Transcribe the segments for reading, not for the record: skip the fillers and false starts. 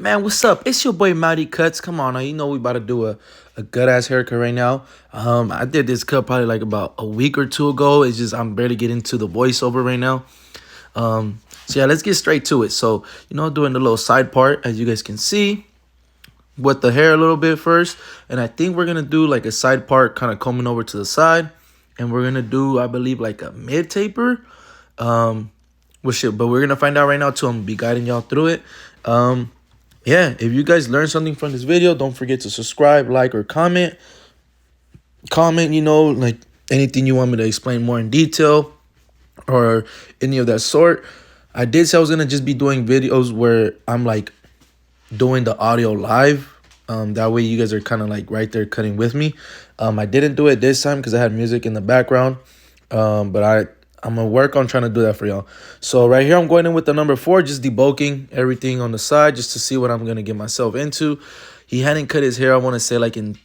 Man, what's up? It's your boy Mighty Cuts. Come on now, you know we about to do a good ass haircut right now. I did this cut probably like about a week or two ago. It's just I'm barely getting to the voiceover right now. So yeah, let's get straight to it. So, doing the little side part, as you guys can see, with the hair a little bit first. And I think we're gonna do like a side part kind of combing over to the side. And we're gonna do, I believe, like a mid taper. But we're gonna find out right now too. I'm gonna be guiding y'all through it. Yeah, if you guys learned something from this video, don't forget to subscribe, like, or comment. Comment, like anything you want me to explain more in detail or any of that sort. I did say I was going to just be doing videos where I'm like doing the audio live. That way you guys are kind of like right there cutting with me. I didn't do it this time because I had music in the background. But I'm going to work on trying to do that for y'all. So right here, I'm going in with the number 4, just debulking everything on the side just to see what I'm going to get myself into. He hadn't cut his hair, I want to say, like in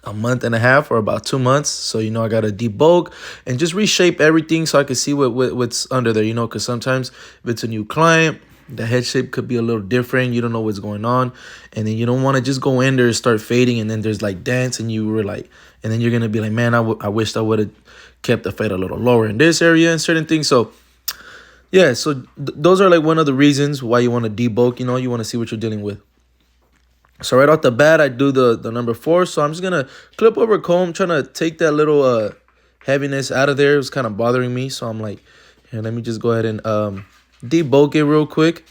a month and a half or about 2 months. So, I got to debulk and just reshape everything so I can see what's under there, because sometimes if it's a new client, the head shape could be a little different. You don't know what's going on. And then you don't want to just go in there and start fading. And then there's like dents and you were like, and then you're going to be like, man, I wished I would have kept the fade a little lower in this area and certain things. So yeah, so those are like one of the reasons why you want to debulk. You want to see what you're dealing with. So right off the bat, I do the number 4. So I'm just gonna clip over comb, trying to take that little heaviness out of there. It was kind of bothering me, so I'm like, here, let me just go ahead and debulk it real quick.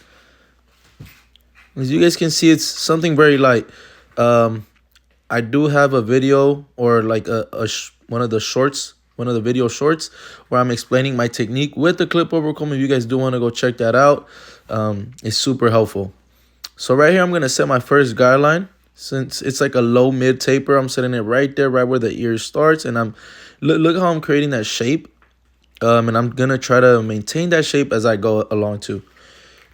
As you guys can see, it's something very light. I do have a video or like one of the video shorts where I'm explaining my technique with the clip over comb. If you guys do want to go check that out, it's super helpful. So right here, I'm going to set my first guideline. Since it's like a low mid taper, I'm setting it right there, right where the ear starts. And look how I'm creating that shape. And I'm going to try to maintain that shape as I go along too.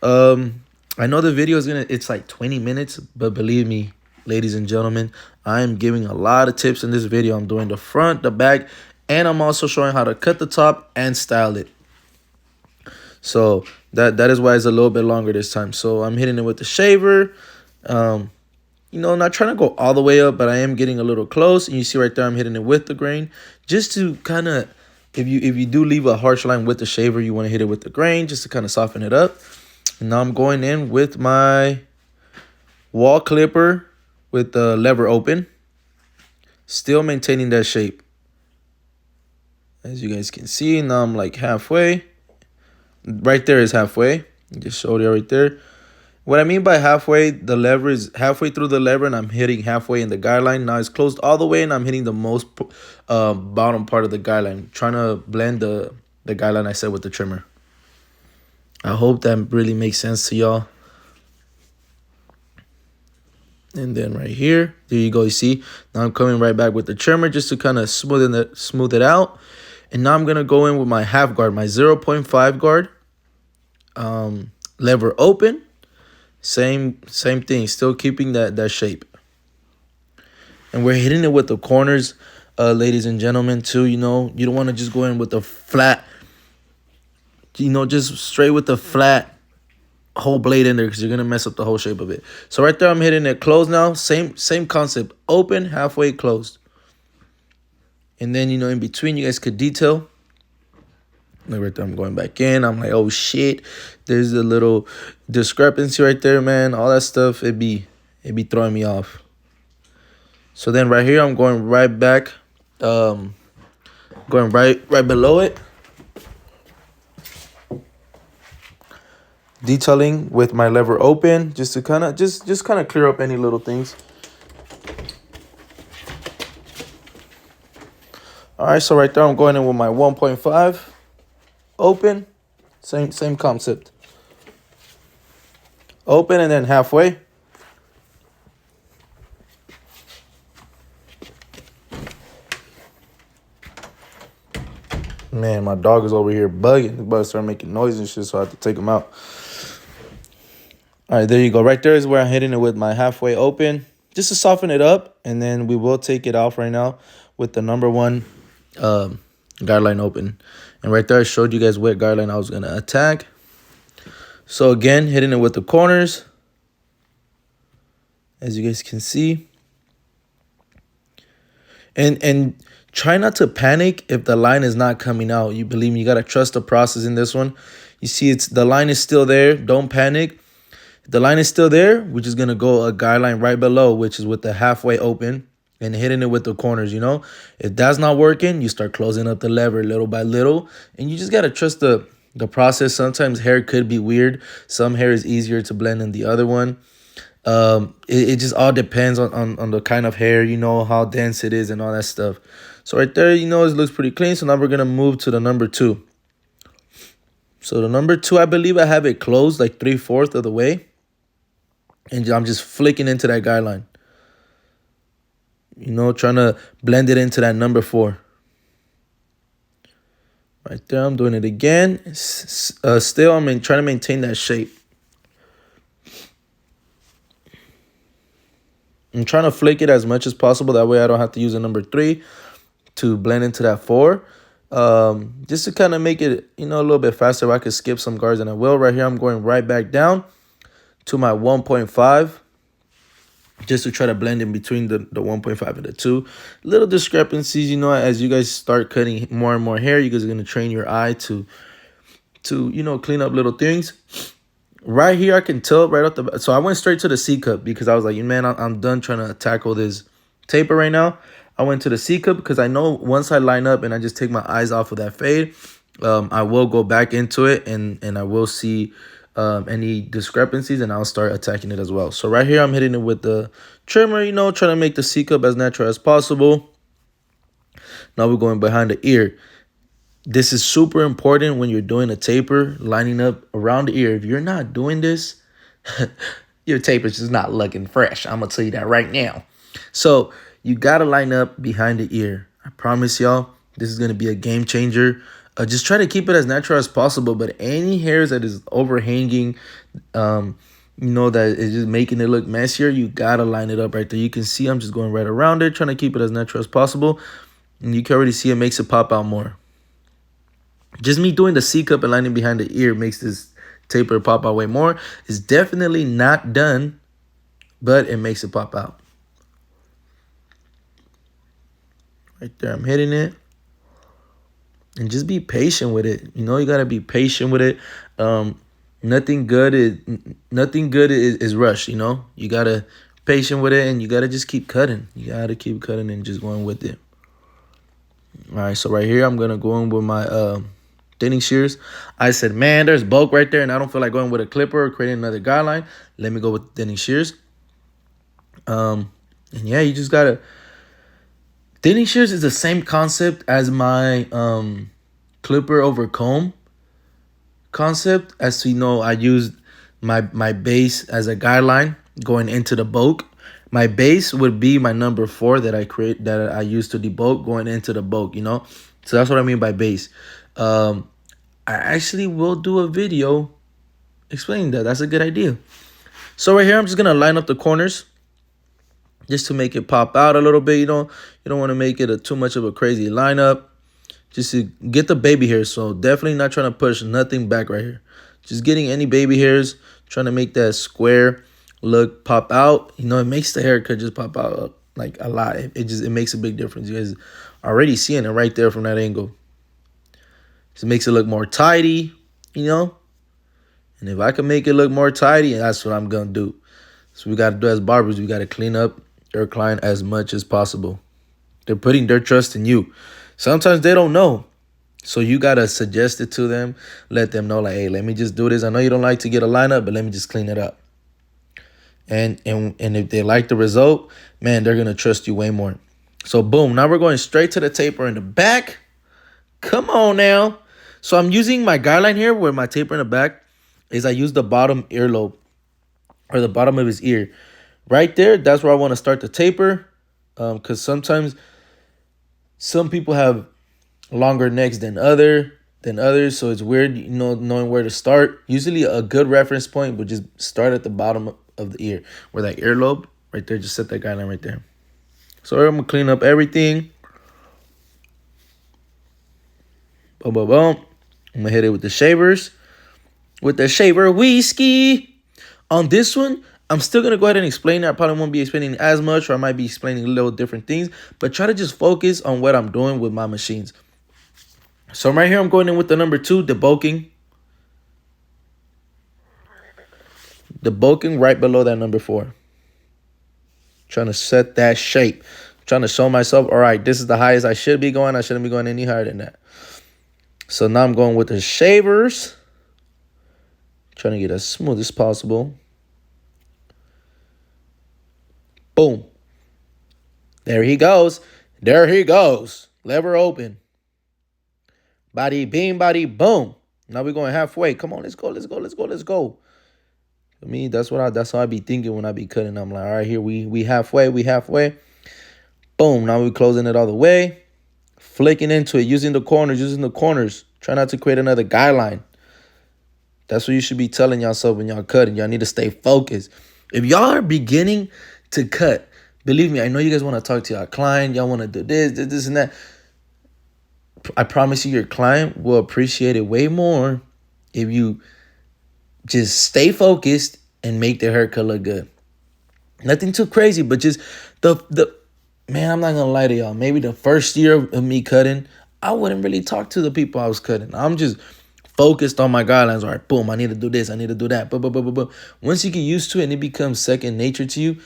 I know the video is it's like 20 minutes, but believe me, ladies and gentlemen, I am giving a lot of tips in this video. I'm doing the front, the back, and I'm also showing how to cut the top and style it. So that is why it's a little bit longer this time. So I'm hitting it with the shaver. Not trying to go all the way up, but I am getting a little close. And you see right there, I'm hitting it with the grain. Just to kind of, if you do leave a harsh line with the shaver, you want to hit it with the grain just to kind of soften it up. And now I'm going in with my wall clipper with the lever open. Still maintaining that shape. As you guys can see, now I'm like halfway. Right there is halfway. I just showed you right there. What I mean by halfway, the lever is halfway through the lever and I'm hitting halfway in the guideline. Now it's closed all the way and I'm hitting the most bottom part of the guideline. Trying to blend the guideline I said with the trimmer. I hope that really makes sense to y'all. And then right here, there you go. You see, now I'm coming right back with the trimmer just to kind of smooth it out. And now I'm going to go in with my half guard, my 0.5 guard. Lever open. Same thing. Still keeping that shape. And we're hitting it with the corners, ladies and gentlemen, too. You don't want to just go in with the flat, just straight with the flat whole blade in there because you're going to mess up the whole shape of it. So right there, I'm hitting it closed now. Same concept. Open, halfway, closed. And then, in between, you guys could detail. Like right there, I'm going back in. I'm like, oh, shit. There's a little discrepancy right there, man. All that stuff, it be throwing me off. So then right here, I'm going right back. Going right below it. Detailing with my lever open just to kind of just kind of clear up any little things. All right, so right there, I'm going in with my 1.5 open. Same concept. Open and then halfway. Man, my dog is over here bugging. He's about to start making noise and shit, so I have to take him out. All right, there you go. Right there is where I'm hitting it with my halfway open, just to soften it up. And then we will take it off right now with the number 1 guideline open. And right there, I showed you guys what guideline I was going to attack. So again, hitting it with the corners. as you guys can see. And try not to panic if the line is not coming out. You believe me, you gotta trust the process in this one. You see, it's the line is still there. Don't panic. If the line is still there, we're just gonna go a guideline right below, which is with the halfway open and hitting it with the corners. If that's not working, you start closing up the lever little by little, and you just gotta trust the process. Sometimes hair could be weird. Some hair is easier to blend than the other one. It just all depends on the kind of hair, how dense it is and all that stuff. So right there, it looks pretty clean. So now we're gonna move to the number two. So the number two, I believe I have it closed like 3/4 of the way. And I'm just flicking into that guideline. Trying to blend it into that number four. Right there, I'm doing it again. Still, I'm trying to maintain that shape. I'm trying to flick it as much as possible. That way I don't have to use a number three to blend into that four. Just to kind of make it, a little bit faster. I could skip some guards and I will. Right here, I'm going right back down to my 1.5. Just to try to blend in between the 1.5 and the 2. Little discrepancies, as you guys start cutting more and more hair, you guys are going to train your eye to clean up little things. Right here, I can tell right off the bat. So I went straight to the C cup because I was like, man, I'm done trying to tackle this taper right now. I went to the C cup because I know once I line up and I just take my eyes off of that fade, I will go back into it and I will see any discrepancies and I'll start attacking it as well. So right here, I'm hitting it with the trimmer, trying to make the C cup as natural as possible. Now we're going behind the ear. This is super important when you're doing a taper, lining up around the ear. If you're not doing this, your taper's just not looking fresh. I'm going to tell you that right now. So you got to line up behind the ear. I promise y'all, this is going to be a game changer. Just try to keep it as natural as possible. But any hairs that is overhanging, that is just making it look messier, you got to line it up right there. You can see I'm just going right around it, trying to keep it as natural as possible. And you can already see it makes it pop out more. Just me doing the C cup and lining behind the ear makes this taper pop out way more. It's definitely not done, but it makes it pop out. Right there, I'm hitting it. And just be patient with it. You got to be patient with it. Nothing good is rushed, You got to patient with it and you got to just keep cutting. You got to keep cutting and just going with it. All right, so right here, I'm going to go in with my thinning shears. I said, man, there's bulk right there, and I don't feel like going with a clipper or creating another guideline. Let me go with thinning shears. And yeah, you just gotta. Thinning shears is the same concept as my clipper over comb concept. As I used my base as a guideline going into the bulk. My base would be my number 4 that I use to debulk going into the bulk. So that's what I mean by base. I actually will do a video explaining that. That's a good idea. So right here, I'm just gonna line up the corners just to make it pop out a little bit. You don't want to make it too much of a crazy lineup. Just to get the baby hairs. So definitely not trying to push nothing back right here. Just getting any baby hairs, trying to make that square look pop out. It makes the haircut just pop out like a lot. It makes a big difference. You guys are already seeing it right there from that angle. Just makes it look more tidy, And if I can make it look more tidy, that's what I'm going to do. So we got to do as barbers, we got to clean up your client as much as possible. They're putting their trust in you. Sometimes they don't know. So you got to suggest it to them. Let them know, like, hey, let me just do this. I know you don't like to get a lineup, but let me just clean it up. And if they like the result, man, they're going to trust you way more. So, boom. Now we're going straight to the taper in the back. Come on now. So I'm using my guideline here where my taper in the back is I use the bottom earlobe or the bottom of his ear. Right there, that's where I want to start the taper because sometimes some people have longer necks than others, so it's weird, knowing where to start. Usually a good reference point would just start at the bottom of the ear where that earlobe right there, just set that guideline right there. So I'm going to clean up everything. Boom, boom, boom. I'm going to hit it with the shavers. With the shaver whiskey. On this one, I'm still going to go ahead and explain it. I probably won't be explaining as much, or I might be explaining little different things, but try to just focus on what I'm doing with my machines. So right here, I'm going in with the number 2, debulking. Debulking right below that number 4. Trying to set that shape. Trying to show myself, all right, this is the highest I should be going. I shouldn't be going any higher than that. So now I'm going with the shavers. Trying to get as smooth as possible. Boom. There he goes. There he goes. Lever open. Body beam, body boom. Now we're going halfway. Come on, let's go, let's go, let's go, let's go. I mean, that's how I be thinking when I be cutting. I'm like, all right, here we halfway, we halfway. Boom. Now we're closing it all the way. Flicking into it, using the corners. Try not to create another guideline. That's what you should be telling yourself when y'all cutting. Y'all need to stay focused. If y'all are beginning to cut, believe me, I know you guys want to talk to your client. Y'all want to do this, and that. I promise you, your client will appreciate it way more if you just stay focused and make the haircut look good. Nothing too crazy, but just the man, I'm not gonna lie to y'all. Maybe the first year of me cutting, I wouldn't really talk to the people I was cutting. I'm just focused on my guidelines. All right, boom, I need to do this, I need to do that. But once you get used to it and it becomes second nature to you,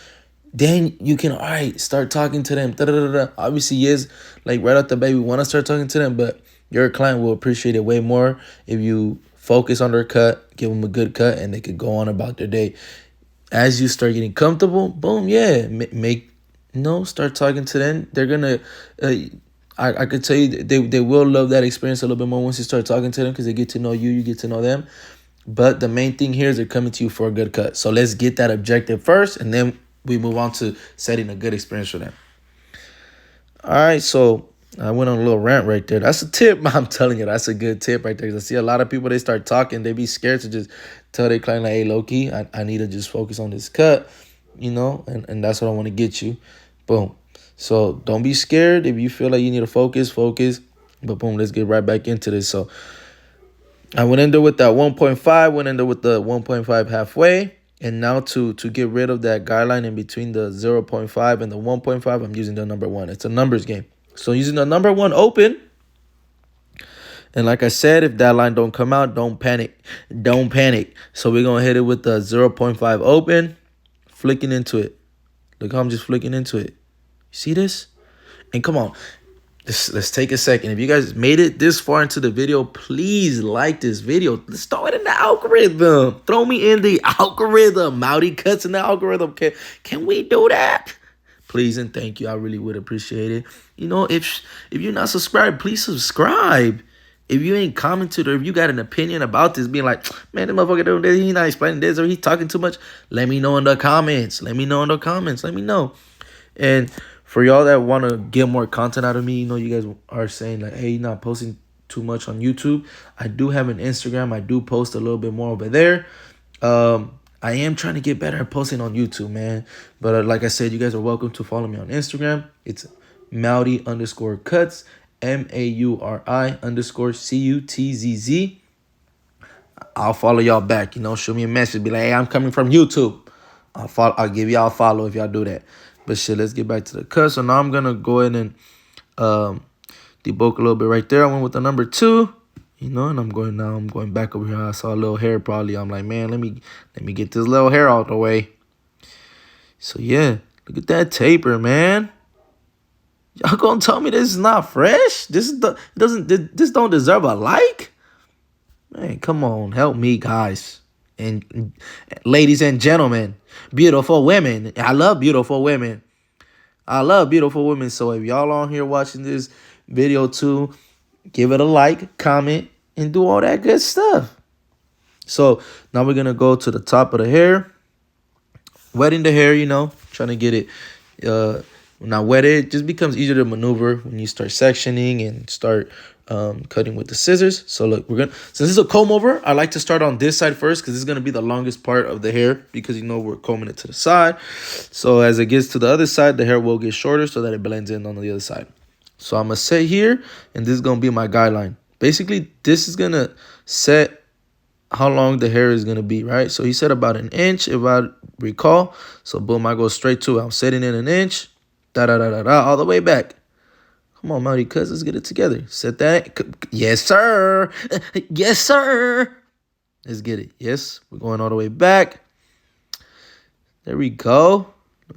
then you can, all right, start talking to them. Obviously, yes, like right out the bat, we want to start talking to them, but your client will appreciate it way more if you focus on their cut, give them a good cut, and they could go on about their day. As you start getting comfortable, boom, yeah, start talking to them. They're gonna, I could tell you, they will love that experience a little bit more once you start talking to them because they get to know you, you get to know them. But the main thing here is they're coming to you for a good cut. So let's get that objective first, and then we move on to setting a good experience for them. All right, so I went on a little rant right there. That's a tip. I'm telling you, that's a good tip right there. Because I see a lot of people, they start talking, they be scared to just tell their client, like, hey, low-key, I need to just focus on this cut, and that's what I want to get you. Boom. So don't be scared. If you feel like you need to focus. But boom, let's get right back into this. So I went in there with that 1.5, went in there with the 1.5 halfway. And now to get rid of that guideline in between the 0.5 and the 1.5, I'm using the number 1. It's a numbers game. So using the number 1 open. And like I said, if that line don't come out, don't panic. Don't panic. So we're going to hit it with the 0.5 open, flicking into it. Look how I'm just flicking into it. You see this? And come on. Let's take a second. If you guys made it this far into the video, please like this video. Let's throw it in the algorithm. Throw me in the algorithm. Mouty cuts in the algorithm. Can we do that? Please and thank you. I really would appreciate it. If you're not subscribed, please subscribe. If you ain't commented or if you got an opinion about this, being like, man, this motherfucker doing this, he's not explaining this or he's talking too much, let me know in the comments. Let me know. And for y'all that want to get more content out of me, you guys are saying like, hey, you're not posting too much on YouTube. I do have an Instagram. I do post a little bit more over there. I am trying to get better at posting on YouTube, man. But like I said, you guys are welcome to follow me on Instagram. It's Mauri_cuts, MAURI_CUTZZ. I'll follow y'all back. Show me a message. Be like, hey, I'm coming from YouTube. I'll give y'all a follow if y'all do that. But shit, let's get back to the cut. So now I'm gonna go ahead and debulk a little bit right there. I went with the number 2, and I'm going back over here. I saw a little hair probably. I'm like, man, let me get this little hair out the way. So yeah, look at that taper, man. Y'all gonna tell me this is not fresh? This don't deserve a like? Man, come on, help me, guys. And ladies and gentlemen, beautiful women. I love beautiful women. So if y'all on here watching this video too, give it a like, comment, and do all that good stuff. So now we're going to go to the top of the hair. Wetting the hair, trying to get it. Now wetted, it just becomes easier to maneuver when you start sectioning and start cutting with the scissors. So look, since this is a comb over, I like to start on this side first because this is going to be the longest part of the hair because we're combing it to the side. So as it gets to the other side, the hair will get shorter so that it blends in on the other side. So I'm going to sit here and this is going to be my guideline. Basically, this is going to set how long the hair is gonna be, right? So he said about an inch, if I recall. So boom, I go straight to it. I'm setting in an inch, da da da da da, all the way back. Come on, Melody, cuz let's get it together. Set that. Yes, sir. Yes, sir. Let's get it. Yes, we're going all the way back. There we go.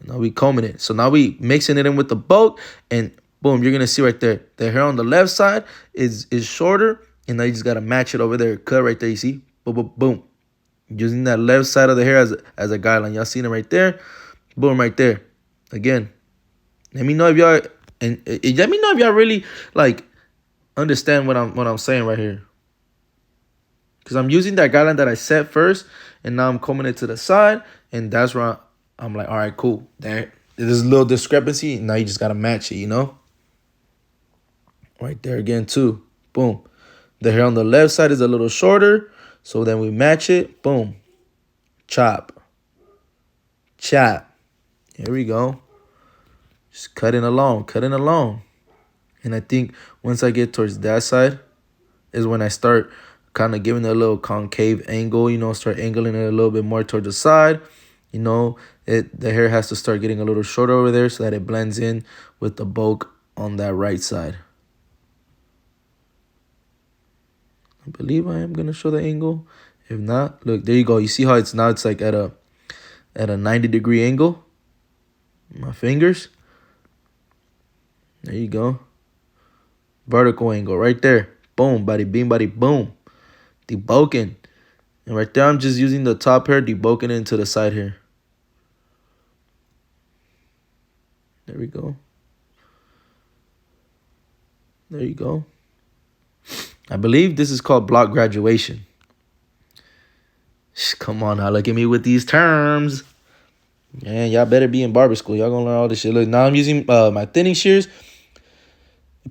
Now we combing it. So now we mixing it in with the bulk, and boom, you're gonna see right there. The hair on the left side is shorter, and now you just gotta match it over there. Cut right there. You see? Boom, boom, boom. Using that left side of the hair as a guideline. Y'all seen it right there? Boom, right there. Again, let me know if y'all let me know if y'all really like understand what I'm saying right here. Because I'm using that guideline that I set first, and now I'm combing it to the side, and that's where I'm like, all right, cool. There's a little discrepancy. Now you just gotta match it, you know? Right there again too. Boom. The hair on the left side is a little shorter, so then we match it. Boom. Chop. Chop. Here we go. Just cutting along, cutting along. And I think once I get towards that side is when I start kind of giving it a little concave angle, you know, start angling it a little bit more towards the side. You know, the hair has to start getting a little shorter over there so that it blends in with the bulk on that right side. I believe I am going to show the angle. If not, look, there you go. You see how it's like at a 90-degree angle? My fingers. There you go. Vertical angle right there. Boom, body beam, body boom. Debulking. And right there, I'm just using the top hair, debulking it into the side hair. There we go. There you go. I believe this is called block graduation. Come on now, look at me with these terms. Man, y'all better be in barber school. Y'all gonna learn all this shit. Look, now I'm using my thinning shears.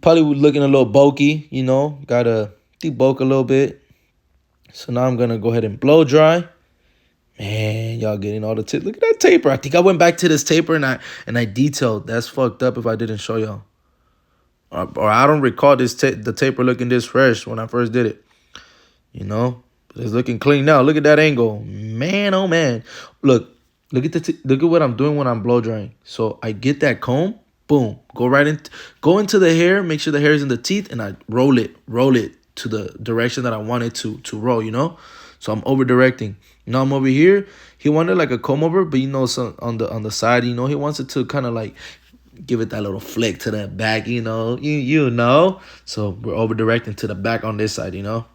Probably looking a little bulky, you know. Gotta debulk a little bit. So now I'm gonna go ahead and blow dry. Man, y'all getting all the tips. Look at that taper. I think I went back to this taper and I detailed. That's fucked up if I didn't show y'all. Or I don't recall the taper looking this fresh when I first did it. You know, but it's looking clean now. Look at that angle, man. Oh man, look at what I'm doing when I'm blow drying. So I get that comb, boom, go into the hair, make sure the hair is in the teeth, and I roll it to the direction that I want it to roll. You know, so I'm over directing. Now I'm over here. He wanted like a comb over, but you know, so on the side, you know, he wants it to kind of like give it that little flick to that back, you know, you know. So we're over directing to the back on this side, you know.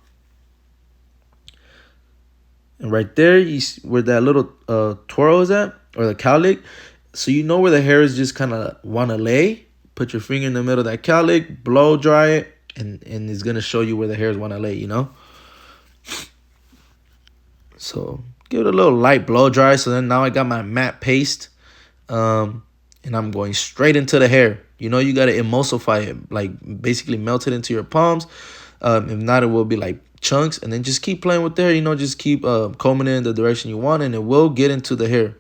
And right there, where that little twirl is at, or the cowlick, so you know where the hair is just kind of want to lay. Put your finger in the middle of that cowlick, blow dry it, and it's gonna show you where the hairs want to lay, you know. So give it a little light blow dry. So then now I got my matte paste, and I'm going straight into the hair. You know, you got to emulsify it, like basically melt it into your palms. If not, it will be like chunks. And then just keep playing with the hair. You know, just keep combing it in the direction you want, and it will get into the hair.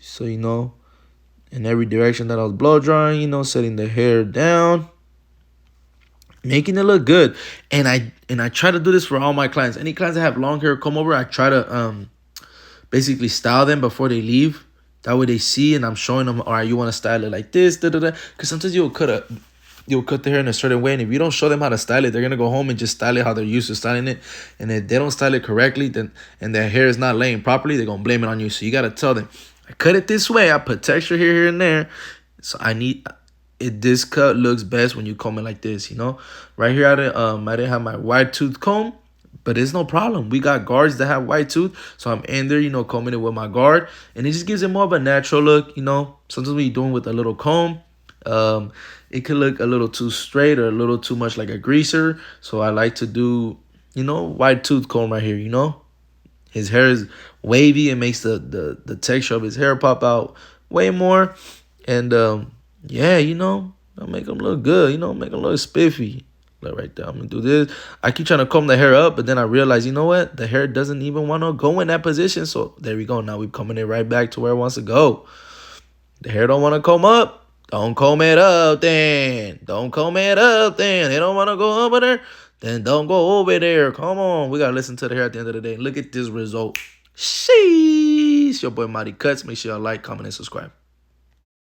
So, you know, in every direction that I was blow drying, you know, setting the hair down, making it look good. And I try to do this for all my clients. Any clients that have long hair come over, I try to basically style them before they leave. That way they see, and I'm showing them, all right, you want to style it like this, da da da. Because sometimes you'll cut the hair in a certain way, and if you don't show them how to style it, they're gonna go home and just style it how they're used to styling it. And if they don't style it correctly, then and their hair is not laying properly, they're gonna blame it on you. So you gotta tell them, I cut it this way, I put texture here and there. So I need it. This cut looks best when you comb it like this, you know. Right here, I didn't have my wide tooth comb. But it's no problem. We got guards that have white tooth. So I'm in there, you know, combing it with my guard. And it just gives it more of a natural look, you know. Sometimes when you're doing with a little comb, it could look a little too straight or a little too much like a greaser. So I like to do, you know, white tooth comb right here, you know. His hair is wavy. It makes the texture of his hair pop out way more. And, yeah, you know, I'll make him look good, you know, make him look spiffy. Right there, I'm gonna do this. I keep trying to comb the hair up, but then I realize, you know what, the hair doesn't even want to go in that position. So there we go. Now we're combing it right back to where it wants to go. The hair don't want to comb up. Don't comb it up then. Don't comb it up then. They don't want to go over there. then don't go over there. Come on. We got to listen to the hair at the end of the day. Look at this result. Sheesh. Your boy Mighty Cuts. Make sure y'all like, comment, and subscribe.